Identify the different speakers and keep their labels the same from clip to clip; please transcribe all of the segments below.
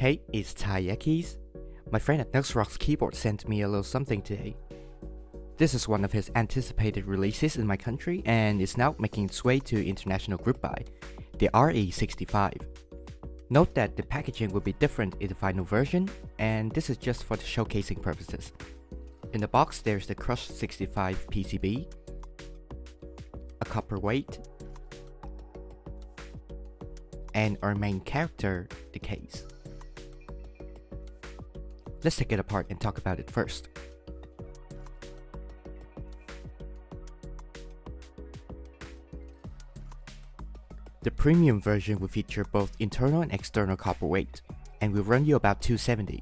Speaker 1: Hey, it's Keycaps. My friend at Nuxros Keyboard sent me a little something today. This is one of his anticipated releases in my country and is now making its way to international Groupbuy, the RE65. Note that the packaging will be different in the final version, and this is just for the showcasing purposes. In the box there's the Crush 65 PCB, a copper weight, and our main character, the case. Let's take it apart and talk about it first. The premium version will feature both internal and external copper weight, and will run you about $270.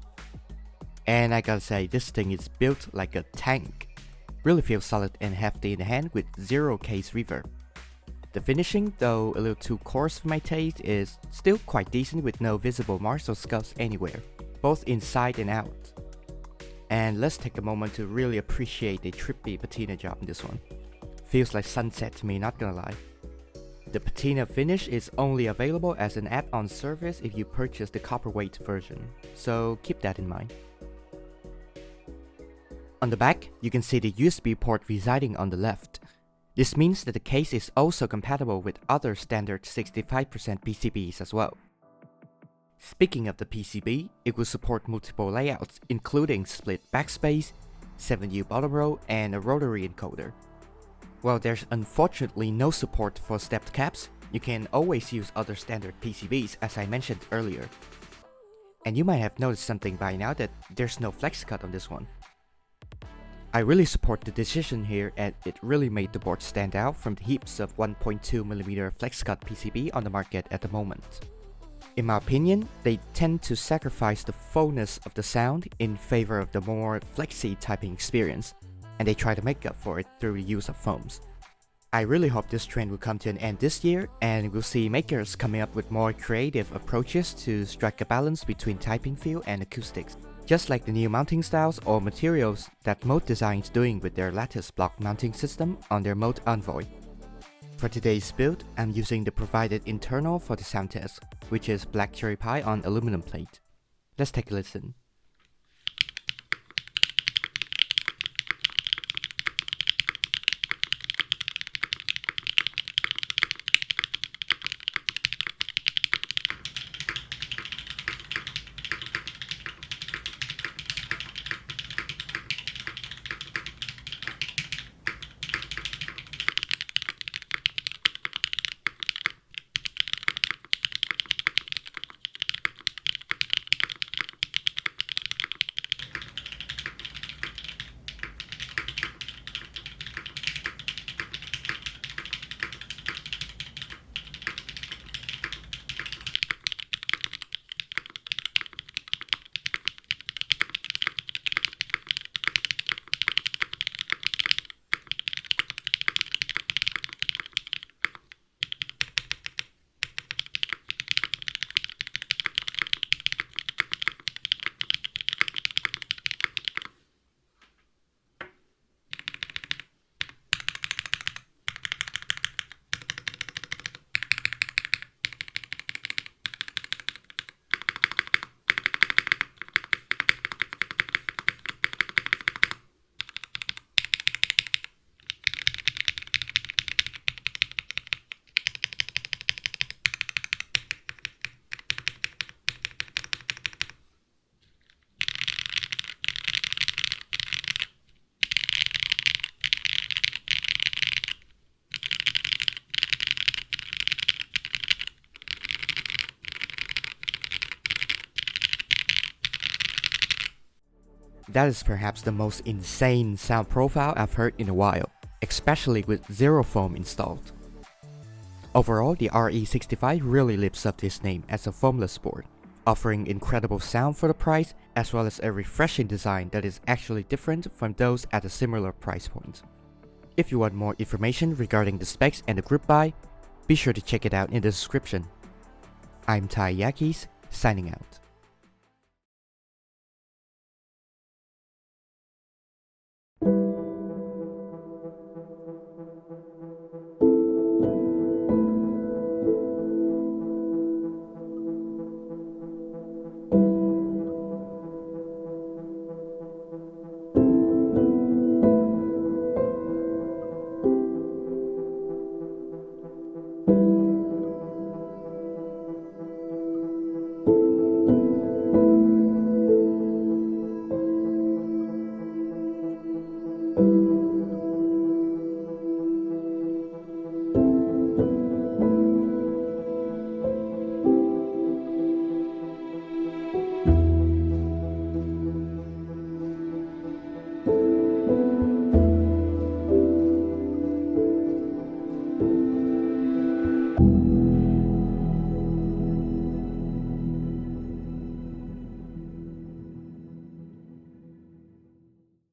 Speaker 1: And I gotta say, this thing is built like a tank. Really feels solid and hefty in the hand with zero case reverb. The finishing, though a little too coarse for my taste, is still quite decent with no visible marks or scuffs anywhere, both inside and out. And let's take a moment to really appreciate the trippy patina job in this one. Feels like sunset to me, not gonna lie. The patina finish is only available as an add-on service if you purchase the copperweight version, so keep that in mind. On the back, you can see the USB port residing on the left. This means that the case is also compatible with other standard 65% PCBs as well. Speaking of the PCB, it will support multiple layouts including split backspace, 7U bottom row, and a rotary encoder. While there's unfortunately no support for stepped caps, you can always use other standard PCBs as I mentioned earlier. And you might have noticed something by now that there's no flex cut on this one. I really support the decision here, and it really made the board stand out from the heaps of 1.2mm flex cut PCB on the market at the moment. In my opinion, they tend to sacrifice the fullness of the sound in favor of the more flexy typing experience, and they try to make up for it through the use of foams. I really hope this trend will come to an end this year, and we'll see makers coming up with more creative approaches to strike a balance between typing feel and acoustics, just like the new mounting styles or materials that Mode Design's doing with their lattice block mounting system on their Mode Envoy. For today's build, I'm using the provided internal for the sound test, which is black cherry pie on aluminum plate. Let's take a listen. That is perhaps the most insane sound profile I've heard in a while, especially with zero foam installed. Overall, the RE65 really lives up to its name as a foamless board, offering incredible sound for the price as well as a refreshing design that is actually different from those at a similar price point. If you want more information regarding the specs and the Groupbuy, be sure to check it out in the description. I'm Keycaps, signing out.